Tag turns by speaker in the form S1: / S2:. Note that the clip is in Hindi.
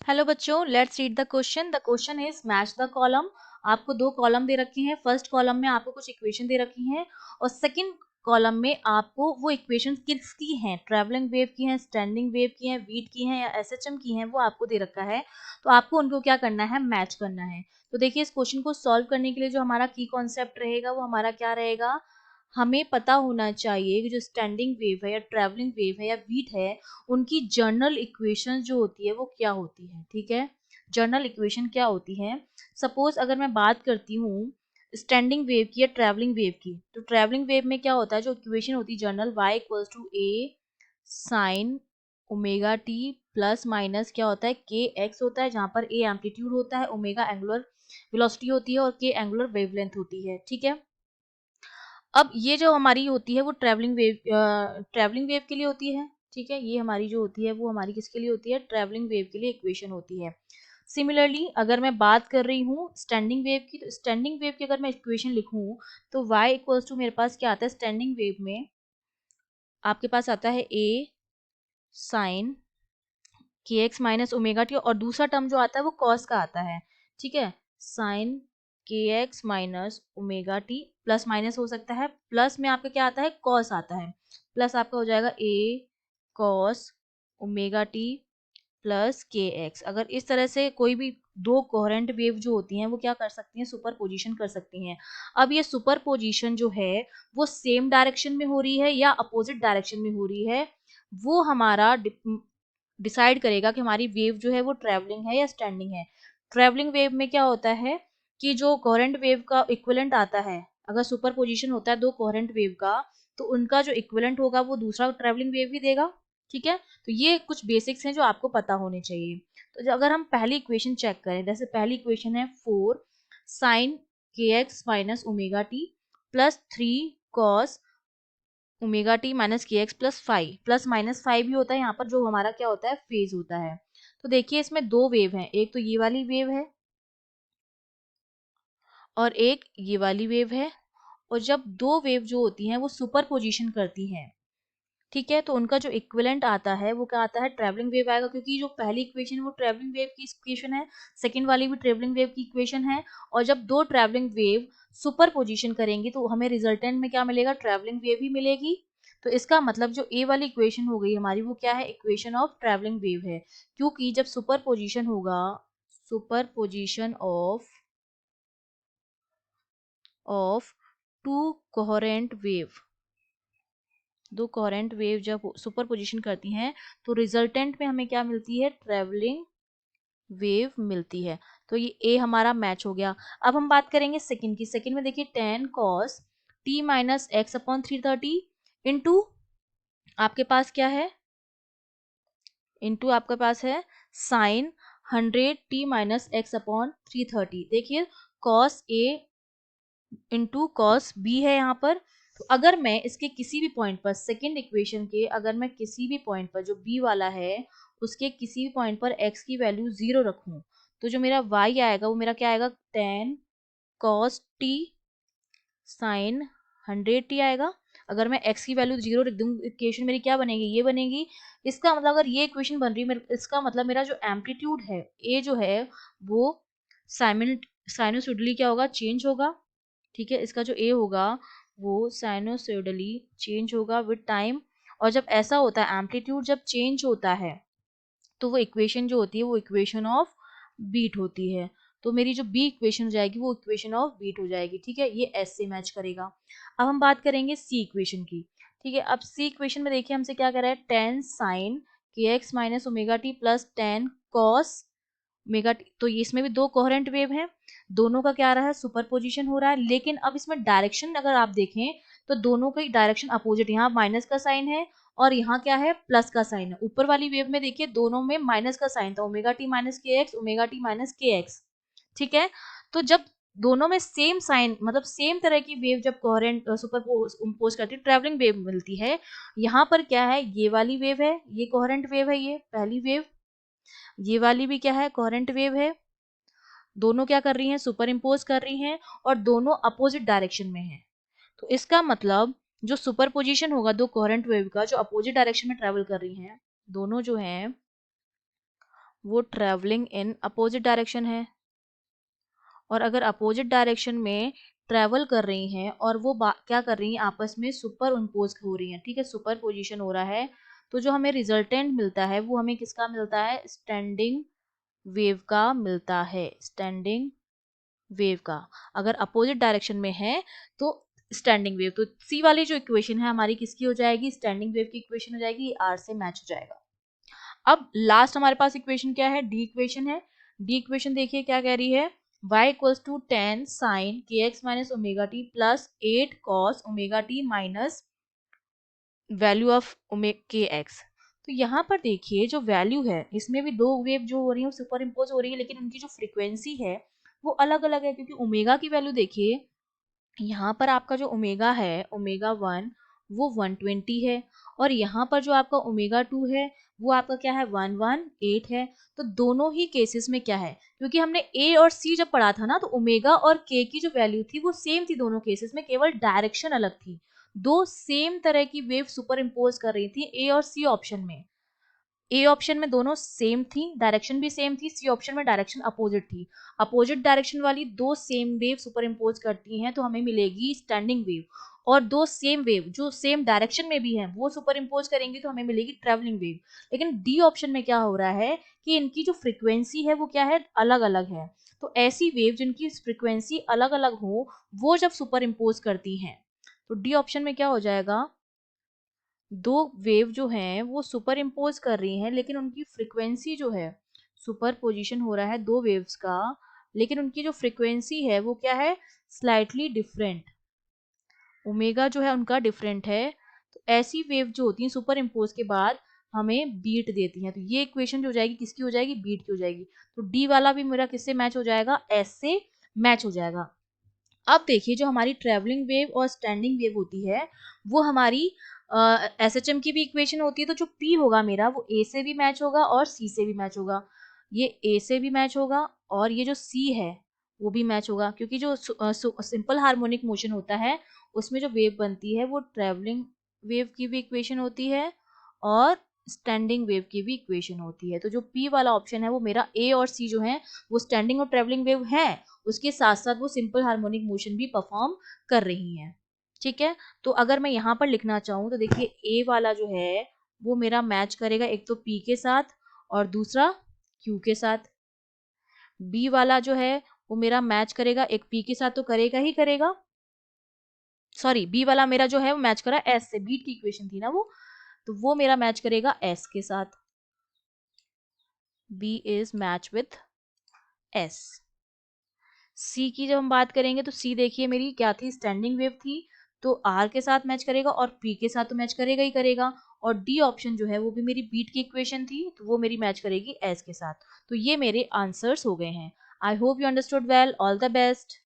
S1: हेलो बच्चों, let's read the question. The question is match the column. आपको दो कॉलम दे रखे हैं। फर्स्ट कॉलम में आपको कुछ इक्वेशन दे रखी हैं और सेकंड कॉलम में आपको वो इक्वेशन किसकी हैं, ट्रैवलिंग वेव की हैं, स्टैंडिंग वेव की हैं, वीट की हैं या एसएचएम की हैं, वो आपको दे रखा है। तो आपको उनको क्या करना है, मैच करना है। तो देखिए, इस क्वेश्चन को सॉल्व करने के लिए जो हमारा की कॉन्सेप्ट रहेगा वो हमारा क्या रहेगा, हमें पता होना चाहिए कि जो स्टैंडिंग वेव है या ट्रैवलिंग वेव है या वीट है, उनकी जर्नल इक्वेशन जो होती है वो क्या होती है। ठीक है, जर्नल इक्वेशन क्या होती है। सपोज अगर मैं बात करती हूँ स्टैंडिंग वेव की या ट्रैवलिंग वेव की, तो ट्रैवलिंग वेव में क्या होता है, जो इक्वेशन होती है general, y equals to A sine omega T plus minus क्या होता है, के एक्स होता है, जहां पर ए एम्पलीट्यूड होता है, ओमेगा एंगुलर वेलोसिटी होती है और के एंगुलर वेवलेंथ होती है। ठीक है, अब ये जो हमारी होती है वो ट्रैवलिंग वेव के लिए होती है। ठीक है, ये हमारी जो होती है वो हमारी किसके लिए होती है, ट्रैवलिंग वेव के लिए इक्वेशन होती है। सिमिलरली अगर मैं बात कर रही हूँ स्टैंडिंग वेव की, तो स्टैंडिंग वेव की अगर मैं इक्वेशन लिखूँ तो y इक्वल्स टू मेरे पास क्या आता है, स्टैंडिंग वेव में आपके पास आता है a साइन के एक्स माइनस ओमेगा टी, और दूसरा टर्म जो आता है वो कॉस का आता है। ठीक है, साइन के x minus omega T, plus minus हो सकता है, प्लस में आपका क्या आता है, कॉस आता है, प्लस आपका हो जाएगा ए कॉस ओमेगा टी प्लस के एक्स। अगर इस तरह से कोई भी दो कोहेरेंट वेव जो होती हैं वो क्या कर सकती हैं, सुपर पोजिशन कर सकती हैं। अब ये सुपर पोजिशन जो है वो सेम डायरेक्शन में हो रही है या अपोजिट डायरेक्शन में हो रही है, वो हमारा डिसाइड करेगा कि हमारी वेव जो है वो ट्रैवलिंग है या स्टैंडिंग है। ट्रैवलिंग वेव में क्या होता है कि जो कोहेरेंट वेव का इक्विवेलेंट आता है, अगर सुपर पोजिशन होता है दो कोहेरेंट वेव का, तो उनका जो इक्विवेलेंट होगा वो दूसरा ट्रैवलिंग वेव भी देगा। ठीक है, तो ये कुछ बेसिक्स हैं जो आपको पता होने चाहिए। तो अगर हम पहली इक्वेशन चेक करें, जैसे पहली इक्वेशन है 4 साइन के x minus omega T plus 3 cos omega T minus के एक्स प्लस 5, प्लस माइनस 5 भी होता है यहाँ पर, जो हमारा क्या होता है, फेज होता है। तो देखिए इसमें दो वेव हैं, एक तो ये वाली वेव है और एक ये वाली वेव है। और जब दो वेव जो होती हैं वो सुपर पोजिशन करती हैं, ठीक है, तो उनका जो इक्विवेलेंट आता है वो क्या आता है, ट्रैवलिंग वेव आएगा, क्योंकि जो पहली इक्वेशन वो ट्रैवलिंग वेव की इक्वेशन है, सेकंड वाली भी ट्रैवलिंग वेव की इक्वेशन है। और जब दो ट्रैवलिंग वेव सुपर पोजिशन करेंगी तो हमें रिजल्टेंट में क्या मिलेगा, ट्रैवलिंग वेव ही मिलेगी। तो इसका मतलब जो ए वाली इक्वेशन हो गई हमारी वो क्या है, इक्वेशन ऑफ ट्रैवलिंग वेव है, क्योंकि जब सुपर पोजिशन होगा, super position of to coherent wave, दो कोहेरेंट वेव जब सुपर पोजिशन करती हैं तो रिजल्टेंट में हमें क्या मिलती है, ट्रैवलिंग वेव मिलती है। तो ये ए हमारा मैच हो गया। अब हम बात करेंगे सेकंड की। सेकंड में देखिए 10 cos T minus X upon 330 into आपके पास क्या है, इंटू आपके पास है sine 100 T minus X upon 330। देखिए cos A into cos B है यहाँ पर। तो अगर मैं इसके किसी भी पॉइंट पर, सेकेंड इक्वेशन के अगर मैं किसी भी पॉइंट पर, जो बी वाला है उसके किसी भी पॉइंट पर x की वैल्यू 0 रखूं, तो जो मेरा y आएगा वो मेरा क्या आएगा, 10 cos t साइन 100t आएगा। अगर मैं x की वैल्यू 0 रख दूं, इक्वेशन मेरी क्या बनेगी, ये बनेगी। इसका मतलब अगर ये इक्वेशन बन रही है, इसका मतलब मेरा जो एम्पलीट्यूड है a जो है वो साइनोसॉइडली क्या होगा, चेंज होगा। ठीक है, इसका जो ए होगा वो साइनोसॉइडली चेंज होगा विद टाइम। और जब ऐसा होता है, एम्पलीट्यूड जब चेंज होता है, तो वो इक्वेशन जो होती है वो इक्वेशन ऑफ बीट होती है। तो मेरी जो बी इक्वेशन हो जाएगी वो इक्वेशन ऑफ बीट हो जाएगी। ठीक है, ये एस से मैच करेगा। अब हम बात करेंगे सी इक्वेशन की। ठीक है, अब सी इक्वेशन में देखिए हमसे क्या कर रहा है, 10 साइन के x minus omega T plus 10 cos mega T. तो ये इसमें भी दो कोहेरेंट वेव हैं, दोनों का क्या रहा है, सुपर पोजिशन हो रहा है। लेकिन अब इसमें डायरेक्शन अगर आप देखें तो दोनों की डायरेक्शन अपोजिट, यहाँ माइनस का साइन है और यहाँ क्या है, प्लस का साइन है। ऊपर वाली वेव में देखिए दोनों में माइनस का साइन था, ओमेगा टी माइनस के एक्स, ओमेगा टी माइनस के एक्स। ठीक है, तो जब दोनों में सेम साइन, मतलब सेम तरह की वेव जब कोहेरेंट सुपर पोज करती है, ट्रैवलिंग वेव मिलती है। यहाँ पर क्या है, ये वाली वेव है, ये कोहेरेंट वेव है, ये पहली वेव, ये वाली भी क्या है, कोहेरेंट वेव है। दोनों क्या कर रही हैं, सुपर इम्पोज कर रही हैं और दोनों अपोजिट डायरेक्शन में हैं। तो इसका मतलब जो सुपर पोजिशन होगा दो कोहेरेंट वेव का, जो अपोजिट डायरेक्शन में ट्रेवल कर रही हैं, दोनों जो हैं वो ट्रेवलिंग इन अपोजिट डायरेक्शन है, और अगर अपोजिट डायरेक्शन में ट्रेवल कर रही हैं और वो क्या कर रही हैं, आपस में सुपर इम्पोज हो रही हैं, ठीक है, सुपर पोजिशन हो रहा है, तो जो हमें रिजल्टेंट मिलता है वो हमें किसका मिलता है, स्टैंडिंग वेव का मिलता है, स्टैंडिंग वेव का। अगर अपोजिट डायरेक्शन में है तो स्टैंडिंग वेव, तो सी वाली जो इक्वेशन है हमारी किसकी हो जाएगी, स्टैंडिंग वेव की इक्वेशन हो जाएगी, आर से मैच हो जाएगा। अब लास्ट हमारे पास इक्वेशन क्या है, डी इक्वेशन है। डी इक्वेशन देखिए क्या कह रही है, y इक्वल्स टू 10 साइन के x minus omega T plus 8 cos omega T minus value of के एक्स। तो यहाँ पर देखिए जो वैल्यू है, इसमें भी दो वेव जो हो रही है सुपर इम्पोज हो रही है, लेकिन उनकी जो फ्रीक्वेंसी है वो अलग अलग है, क्योंकि ओमेगा की वैल्यू देखिए, यहाँ पर आपका जो ओमेगा है, ओमेगा 1 वो 120 है, और यहाँ पर जो आपका ओमेगा 2 है वो आपका क्या है, 118 है। तो दोनों ही केसेस में क्या है, क्योंकि हमने ए और सी जब पढ़ा था ना, तो ओमेगा और के की जो वैल्यू थी वो सेम थी दोनों केसेस में, केवल डायरेक्शन अलग थी। दो सेम तरह की वेव सुपर इम्पोज कर रही थी ए और सी ऑप्शन में। ए ऑप्शन में दोनों सेम थी, डायरेक्शन भी सेम थी, सी ऑप्शन में डायरेक्शन अपोजिट थी। अपोजिट डायरेक्शन वाली दो सेम वेव सुपर इम्पोज करती हैं तो हमें मिलेगी स्टैंडिंग वेव, और दो सेम वेव जो सेम डायरेक्शन में भी हैं वो सुपर इम्पोज करेंगी तो हमें मिलेगी ट्रेवलिंग वेव। लेकिन डी ऑप्शन में क्या हो रहा है कि इनकी जो फ्रीक्वेंसी है वो क्या है, अलग अलग है। तो ऐसी वेव जिनकी फ्रीक्वेंसी अलग अलग हो वो जब सुपर इम्पोज करती हैं, तो डी ऑप्शन में क्या हो जाएगा, दो वेव जो हैं वो सुपर इम्पोज कर रही हैं, लेकिन उनकी फ्रीक्वेंसी जो है, सुपर पोजिशन हो रहा है दो वेव्स का, लेकिन उनकी जो फ्रीक्वेंसी है वो क्या है, स्लाइटली डिफरेंट, ओमेगा जो है उनका डिफरेंट है। तो ऐसी वेव जो होती है सुपर इम्पोज के बाद हमें बीट देती हैं, तो ये इक्वेशन जो हो जाएगी किसकी हो जाएगी, बीट की हो जाएगी। तो डी वाला भी मेरा किससे मैच हो जाएगा, एस से मैच हो जाएगा। अब देखिए जो हमारी ट्रेवलिंग वेव और स्टैंडिंग वेव होती है वो हमारी एसएचएम की भी इक्वेशन होती है, तो जो पी होगा मेरा वो ए से भी मैच होगा और सी से भी मैच होगा, ये ए से भी मैच होगा और ये जो सी है वो भी मैच होगा, क्योंकि जो सिंपल हार्मोनिक मोशन होता है उसमें जो वेव बनती है वो ट्रेवलिंग वेव की भी इक्वेशन होती है और स्टैंडिंग वेव की भी इक्वेशन होती है। तो जो पी वाला ऑप्शन है वो मेरा ए और सी जो है वो स्टैंडिंग और ट्रेवलिंग वेव है, उसके साथ साथ वो सिंपल हार्मोनिक मोशन भी परफॉर्म कर रही हैं। ठीक है, तो अगर मैं यहाँ पर लिखना चाहूँ तो देखिए ए वाला जो है वो मेरा मैच करेगा एक तो पी के साथ और दूसरा क्यू के साथ। बी वाला जो है वो मेरा मैच करेगा एक पी के साथ, तो करेगा ही करेगा, सॉरी बी वाला मेरा जो है वो मैच करा एस से, बीट की इक्वेशन थी ना वो, तो वो मेरा मैच करेगा एस के साथ, B is match with S. C की जब हम बात करेंगे तो सी देखिए मेरी क्या थी, स्टैंडिंग वेव थी, तो आर के साथ मैच करेगा और पी के साथ तो मैच करेगा ही करेगा। और डी ऑप्शन जो है वो भी मेरी बीट की इक्वेशन थी, तो वो मेरी मैच करेगी एस के साथ। तो ये मेरे आंसर्स हो गए हैं। I hope you understood well, all the best.